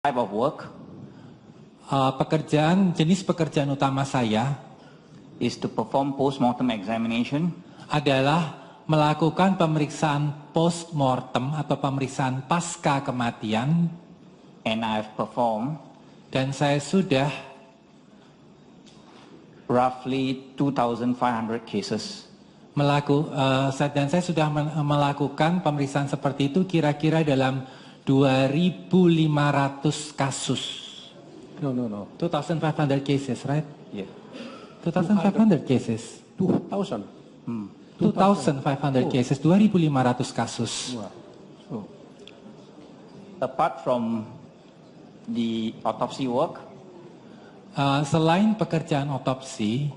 type of work jenis pekerjaan utama saya is to perform post-mortem examination adalah melakukan pemeriksaan post-mortem atau pemeriksaan pasca kematian, and I've performed dan saya sudah roughly 2,500 cases. Dan saya sudah melakukan pemeriksaan seperti itu kira-kira dalam 2.500 kasus. No. 2,500 cases, right? Yeah. 2,500 cases. 2,000. 2,500 cases, 2.500 kasus. Wow. So, Apart from the autopsy work, Selain pekerjaan otopsi,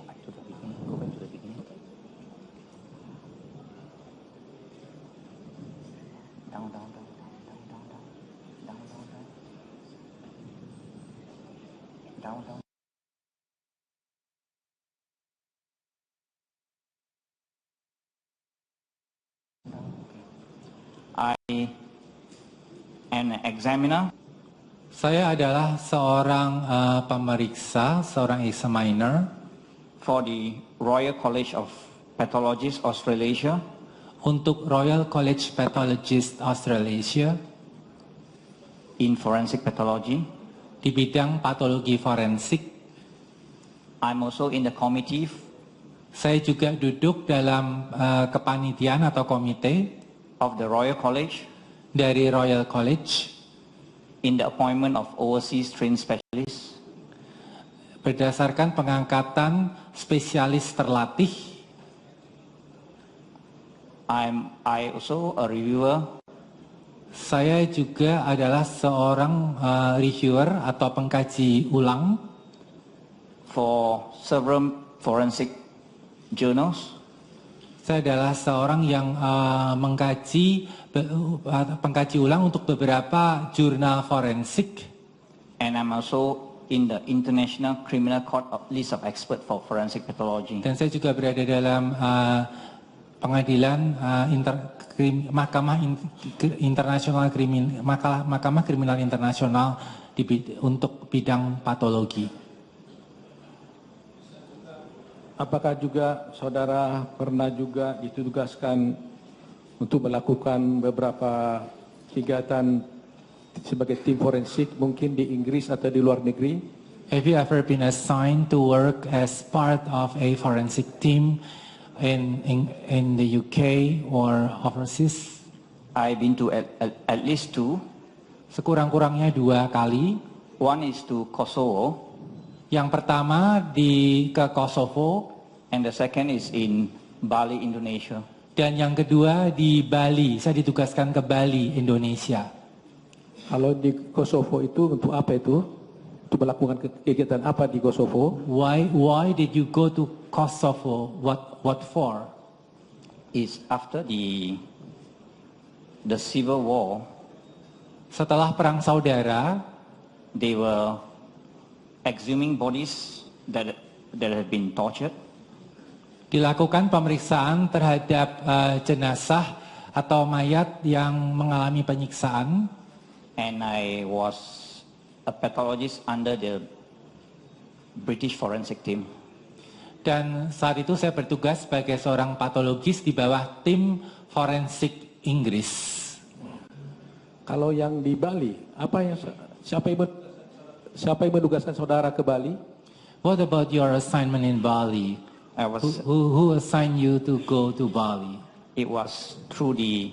down. I am an examiner saya adalah seorang pemeriksa, seorang examiner for the Royal College of Pathologists Australasia untuk Royal College Pathologists Australasia in forensic pathology. di bidang patologi forensik. I'm also in the committee Saya juga duduk dalam kepanitiaan atau komite of the Royal College dari Royal College in the appointment of overseas trained specialists. berdasarkan pengangkatan spesialis terlatih. I also a reviewer Saya juga adalah seorang reviewer atau pengkaji ulang for several forensic journals. Saya adalah seorang yang pengkaji ulang untuk beberapa jurnal forensik. And I'm also in the International Criminal Court list of expert for forensic pathology. Dan saya juga berada dalam pengadilan Mahkamah Kriminal Internasional untuk bidang patologi. apakah juga saudara pernah juga ditugaskan untuk melakukan beberapa kegiatan sebagai tim forensik mungkin di Inggris atau di luar negeri? Have you ever been assigned to work as part of a forensic team in the UK or overseas? I've been to at least two. Sekurang-kurangnya 2 kali. One is to Kosovo, Yang pertama ke Kosovo, and the second is in Bali, Indonesia. dan yang kedua di Bali. Saya ditugaskan ke Bali, Indonesia. Kalau di Kosovo itu untuk apa itu? Untuk melakukan kegiatan apa di Kosovo? Why did you go to Kosovo? What for? Is after the civil war, Setelah perang saudara, they were exhuming bodies that have been tortured, dilakukan pemeriksaan terhadap jenazah atau mayat yang mengalami penyiksaan. and I was a pathologist under the British forensic team. Dan saat itu saya bertugas sebagai seorang patologis di bawah tim forensik Inggris. Kalau yang di Bali, siapa yang menugaskan saudara ke Bali? What about your assignment in Bali? I was. Who assigned you to go to Bali? It was through the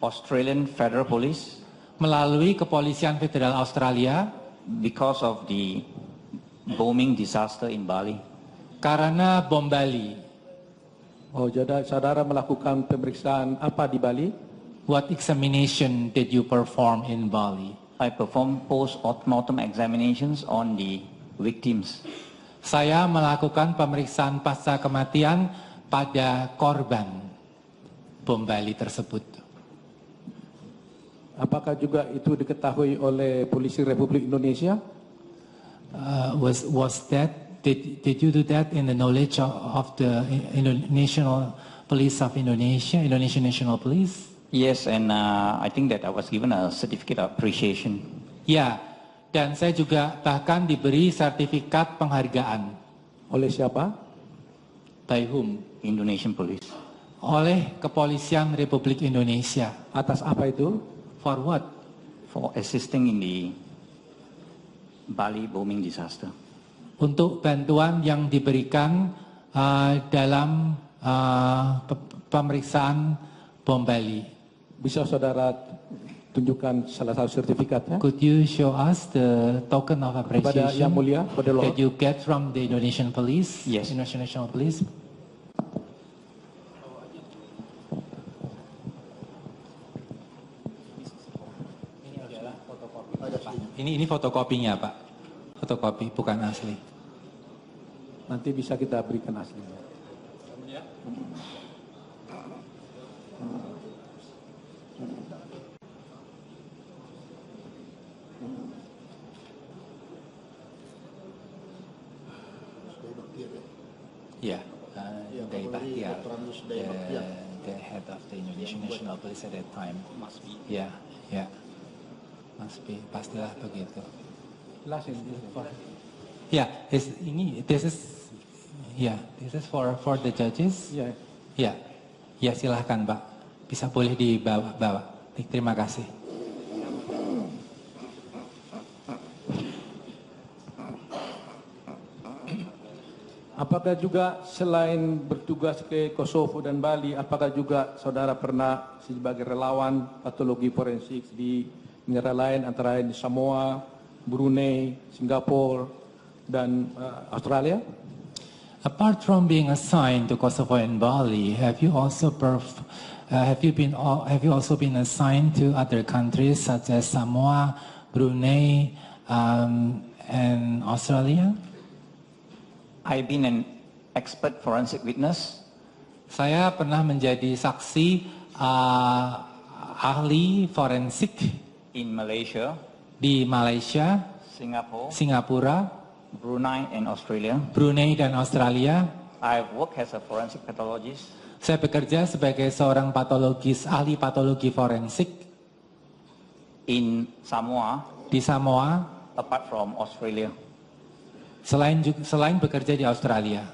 Australian Federal Police Melalui Kepolisian Federal Australia because of the bombing disaster in Bali. karena bom Bali. Oh, jadi saudara melakukan pemeriksaan apa di Bali? What examination did you perform in Bali? I performed post-mortem examinations on the victims. Saya melakukan pemeriksaan pasca kematian pada korban bom Bali tersebut. Apakah juga itu diketahui oleh Polisi Republik Indonesia? Did you do that in the knowledge of the National Police of Indonesia, Indonesian National Police? Yes, and I think that I was given a certificate of appreciation. Ya, Dan saya juga bahkan diberi sertifikat penghargaan. Oleh siapa? By whom? Indonesian police. Oleh Kepolisian Republik Indonesia. Atas apa itu? For what? For assisting in the Bali bombing disaster. Untuk bantuan yang diberikan dalam pemeriksaan bom Bali. Bisa saudara tunjukkan salah satu sertifikatnya? Could you show us the token of Kepada Yang appreciation Mulia, pada Lord. that you get from the Indonesian Police? Yes. Indonesian National Police. Ini fotokopinya, Pak. Fotokopi, bukan asli. Nanti bisa kita berikan aslinya. Yeah, Day Bahtiar, the head of the Indonesian National Police at that time. Must be. Yeah, yeah. Must be, pastilah begitu. Yeah, this is for the judges. Ya, Ya, ya silahkan Pak. Bisa boleh dibawa. Terima kasih. apakah juga selain bertugas ke Kosovo dan Bali, apakah juga saudara pernah sebagai relawan patologi forensik di negara lain antara lain di Samoa, Brunei, Singapura, dan Australia? Apart from being assigned to Kosovo and Bali, have you also been assigned to other countries such as Samoa, Brunei, and Australia? I've been an expert forensic witness Saya pernah menjadi saksi ahli forensik in Malaysia, di Malaysia, Singapore, Singapura, Brunei, and Australia. Brunei, dan Australia. I've worked as a forensic pathologist Saya bekerja sebagai seorang ahli patologi forensik in Samoa, di Samoa, apart from Australia. selain bekerja di Australia.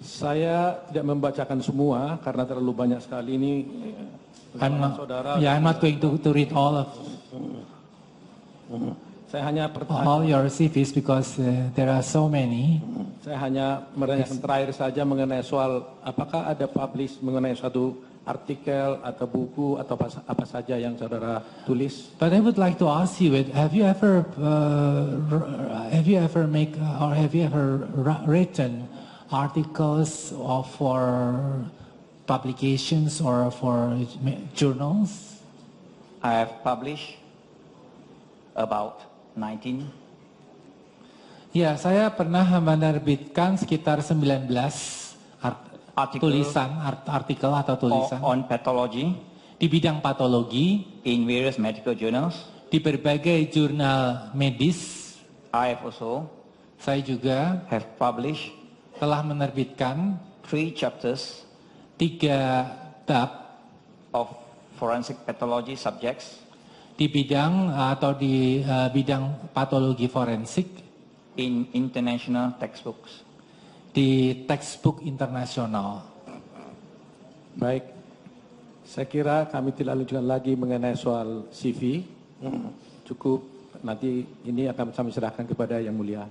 Saya tidak membacakan semua karena terlalu banyak sekali ini. I'm Saudara, not going to read all of saya hanya all your CVs because there are so many. Saya hanya menanyakan terakhir saja mengenai soal apakah ada publish mengenai suatu artikel atau buku atau apa saja yang saudara tulis. But I would like to ask you, have you ever written articles for publications or for journals? I have published about 19. Ya, saya pernah menerbitkan sekitar 19 artikel atau tulisan on pathology di bidang patologi in various medical journals. di berbagai jurnal medis. I have also Saya juga have published telah menerbitkan 3 chapters 3 bab of forensic pathology subjects di bidang atau di bidang patologi forensik in international textbooks. di textbook internasional. Baik, saya kira kami tidak lanjutkan lagi mengenai soal CV. Cukup, nanti ini akan kami serahkan kepada Yang Mulia.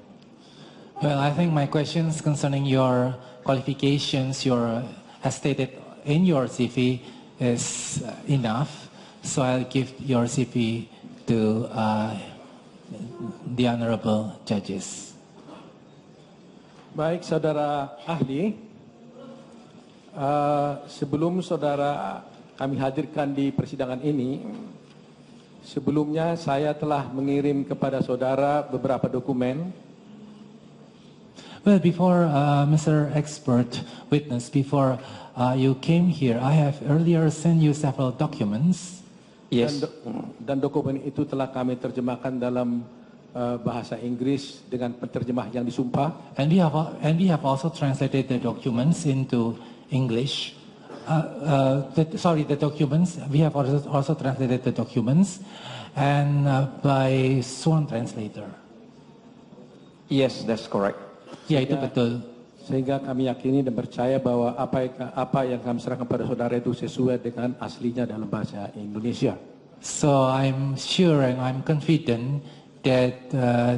Well, I think my questions concerning your qualifications, as stated in your CV, is enough. So I'll give your CV to the honorable judges. Baik, saudara ahli, sebelum saudara kami hadirkan di persidangan ini, sebelumnya saya telah mengirim kepada saudara beberapa dokumen. Well, before Mr. Expert Witness, before you came here, I have earlier sent you several documents. Yes. Dan dokumen itu telah kami terjemahkan dalam bahasa Inggris dengan penterjemah yang disumpah. And we have also translated the documents into English. The documents. We have also translated the documents, and by sworn translator. Yes, that's correct. Ya, itu betul. Sehingga kami yakini dan percaya bahwa apa yang kami serahkan pada saudara itu sesuai dengan aslinya dalam bahasa Indonesia. So I'm sure and I'm confident that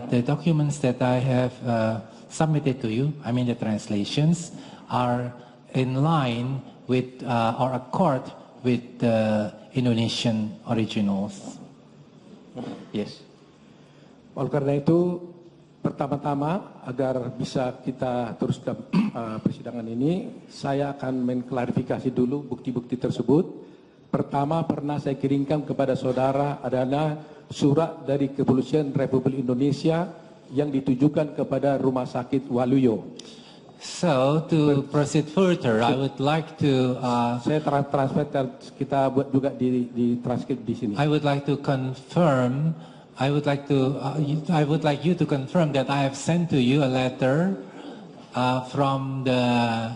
the documents that I have submitted to you, I mean the translations, are in line with or accord with the Indonesian originals. Yes. Oleh karena itu, pertama-tama agar bisa kita teruskan persidangan ini, saya akan mengklarifikasi dulu bukti-bukti tersebut. Pertama, pernah saya kirimkan kepada saudara adalah surat dari Kepolisian Republik Indonesia yang ditujukan kepada Rumah Sakit Waluyo. So to proceed further, I would like to. Saya transfer, kita buat juga di transkrip di sini. I would like to confirm. I would like you to confirm that I have sent to you a letter from the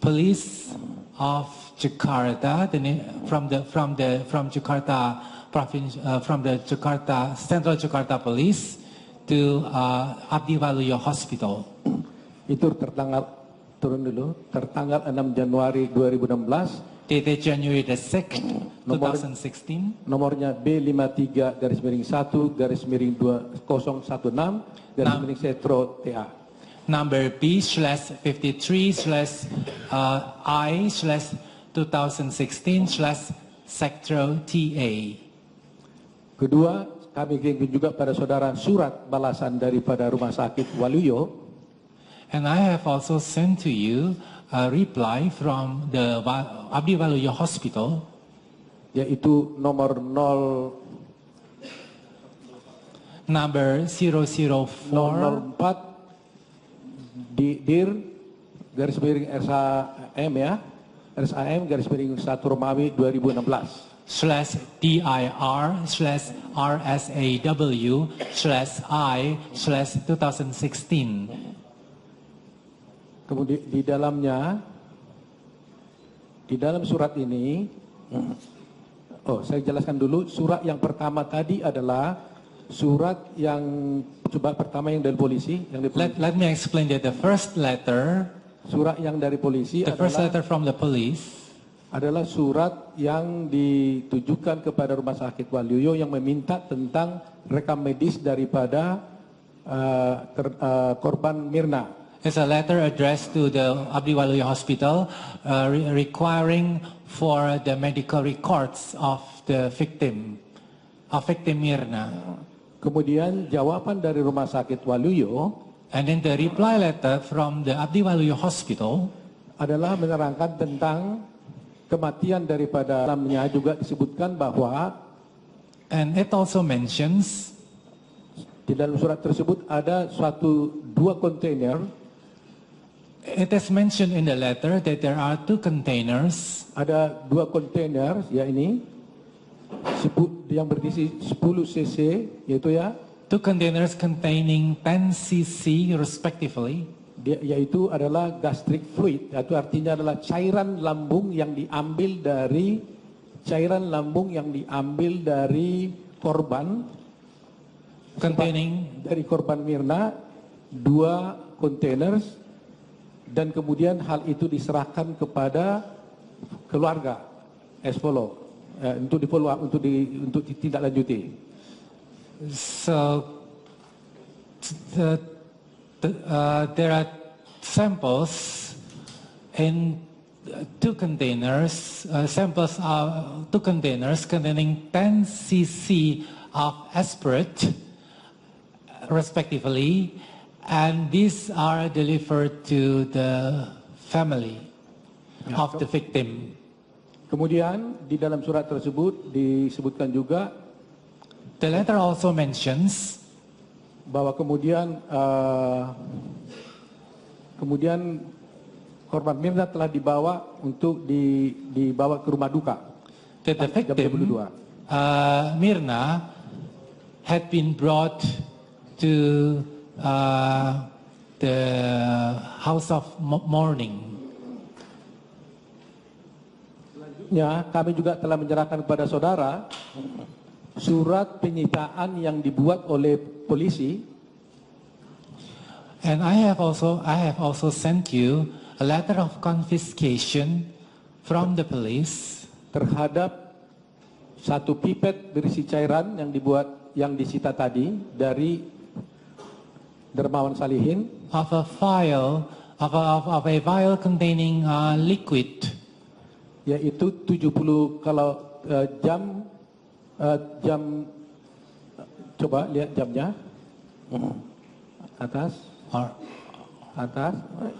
police of Jakarta, from Jakarta province, from the Jakarta Central Jakarta Police to Abdi Waluyo Hospital. Itu tertanggal 6 Januari 2016. Dated January the 6th, 2016. Nomornya B53-2016-2016 TA. Number B/53/I/2016/Sectro TA. Kedua, kami kirim juga pada saudara surat balasan daripada Rumah Sakit Waluyo. And I have also sent to you a reply from the Abdi Waluyo Hospital, yaitu nomor number 004 04 dir garis miring SAM ya, SAM garis miring 1 Romawi 2016. /DIR/RSAW/I/2016. Kemudian di dalam surat ini, saya jelaskan dulu. Surat yang pertama tadi adalah surat yang pertama yang dari polisi. Let me explain that the first letter, surat yang dari polisi first letter from the police adalah surat yang ditujukan kepada Rumah Sakit Waluyo yang meminta tentang rekam medis daripada korban Mirna. It's a letter addressed to the Abdi Waluyo Hospital requiring for the medical records of the victim Mirna. Kemudian jawaban dari Rumah Sakit Waluyo, and then the reply letter from the Abdi Waluyo Hospital adalah menerangkan tentang kematian daripada dalamnya juga disebutkan bahwa, and it also mentions, di dalam surat tersebut ada dua kontainer. it is mentioned in the letter that there are 2 containers. Ada 2 kontainer, ya ini, yang berisi 10 cc, yaitu ya. 2 containers containing 10 cc respectively. Yaitu adalah gastric fluid, yaitu artinya adalah cairan lambung yang diambil dari korban, containing dari korban Mirna, 2 kontainer. Dan kemudian hal itu diserahkan kepada keluarga Espolo untuk di-follow up, untuk ditindaklanjuti. So there are samples in 2 containers. Samples are 2 containers containing 10 cc of aspirate, respectively. And these are delivered to the family of the victim. Kemudian di dalam surat tersebut disebutkan juga, the letter also mentions, bahwa kemudian korban Mirna telah dibawa untuk dibawa ke rumah duka. That the victim, Mirna, had been brought to the house of mourning. Selanjutnya kami juga telah menyerahkan kepada saudara surat penyitaan yang dibuat oleh polisi. And I have also sent you a letter of confiscation from the police Terhadap satu pipet berisi cairan yang disita tadi dari Dermawan Salihin, of a vial containing liquid, yaitu 70 kalau jam coba lihat jamnya atas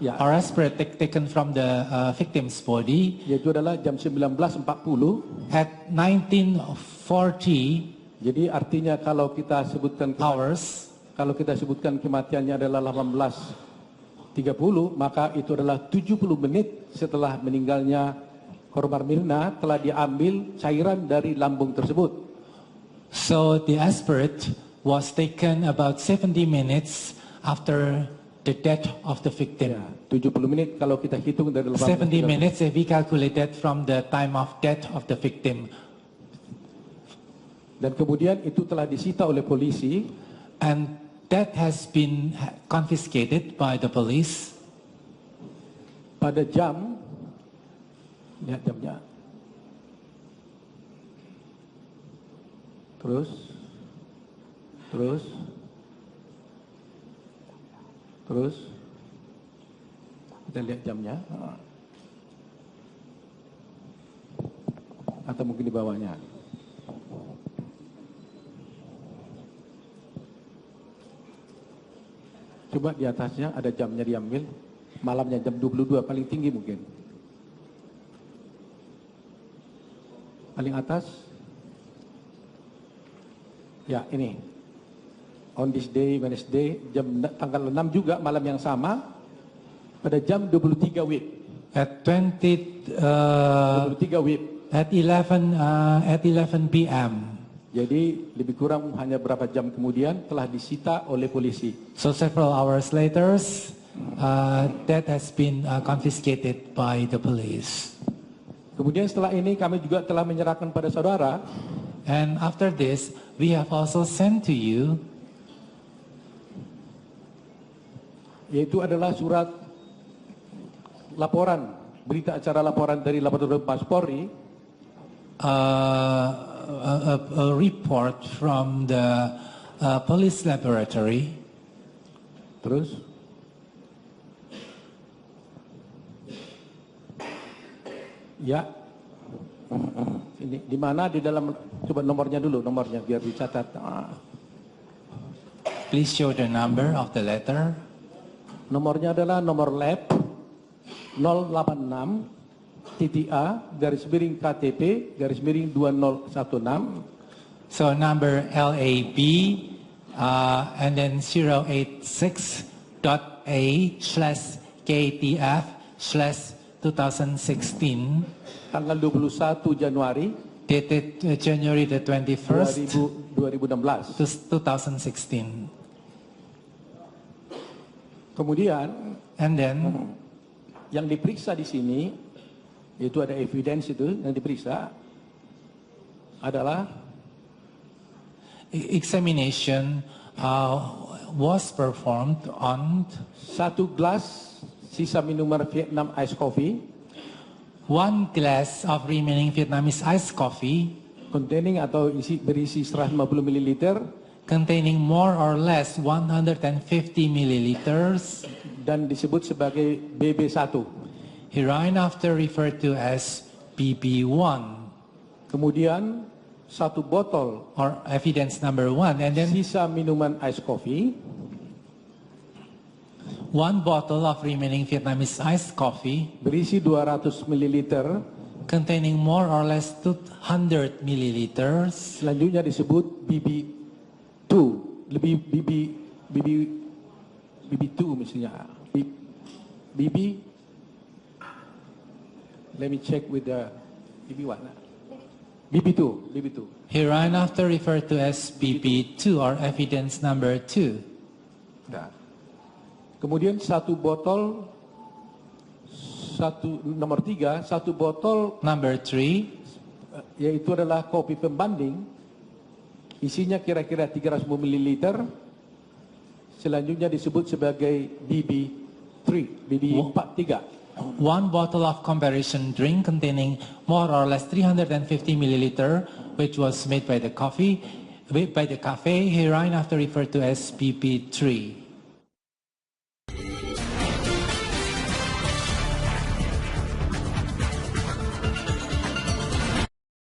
ya, or aspirate taken from the victim's body yaitu adalah jam 19.40. at 19:40 Jadi artinya kalau kita sebutkan hours. kalau kita sebutkan kematiannya adalah 18.30, maka itu adalah 70 menit setelah meninggalnya korban Mirna telah diambil cairan dari lambung tersebut. So the aspirate was taken about 70 minutes after the death of the victim. Ya, 70 menit kalau kita hitung dari 70 18.30. minutes if we calculated from the time of death of the victim. Dan kemudian itu telah disita oleh polisi. And that has been confiscated by the police Pada jam, lihat jamnya. Terus, kita lihat jamnya. Atau mungkin di bawahnya. Coba di atasnya ada jamnya diambil. Malamnya jam 22 paling tinggi mungkin. Paling atas. Ya ini. On this day, Wednesday, tanggal 6 juga malam yang sama. Pada jam 23 WIB. at 23 WIB. at 11 p.m. Jadi lebih kurang hanya berapa jam kemudian telah disita oleh polisi. So several hours later, that has been confiscated by the police. Kemudian setelah ini kami juga telah menyerahkan pada saudara. And after this, we have also sent to you, Yaitu adalah surat laporan, berita acara laporan dari Laboratorium Paspori. a report from the police laboratory. Terus ya, ini di mana di dalam, coba nomornya dulu, nomornya biar dicatat. Please show the number of the letter. Nomornya adalah nomor lab 086 A _KTP _2016. So number LAB and then 086.A/KTF/2016. Tanggal 21 Januari Dated January the 21st, 2016. 2016. Kemudian And then yang diperiksa di sini, itu ada evidence itu yang diperiksa adalah examination was performed on 1 gelas sisa minuman Vietnam Ice Coffee 1 glass of remaining Vietnamese iced coffee containing atau berisi 150 ml containing more or less 150 milliliters, dan disebut sebagai BB1. hereinafter referred to as BB1, Kemudian 1 botol or evidence number 1, and then sisa minuman ice coffee 1 bottle of remaining Vietnamese iced coffee berisi 200 ml. containing more or less 200 milliliters, Selanjutnya disebut BB2, lebih BB2 mestinya. Let me check with the BB1. BB2. hereinafter referred to as BB2, or evidence number 2. Nah. Kemudian 1 botol, nomor 3, 1 botol Number 3, yaitu adalah kopi pembanding isinya kira-kira 300 ml, selanjutnya disebut sebagai BB3, BB43. One bottle of comparison drink containing more or less 350 milliliter, which was made by the cafe, hereinafter referred to as BB3.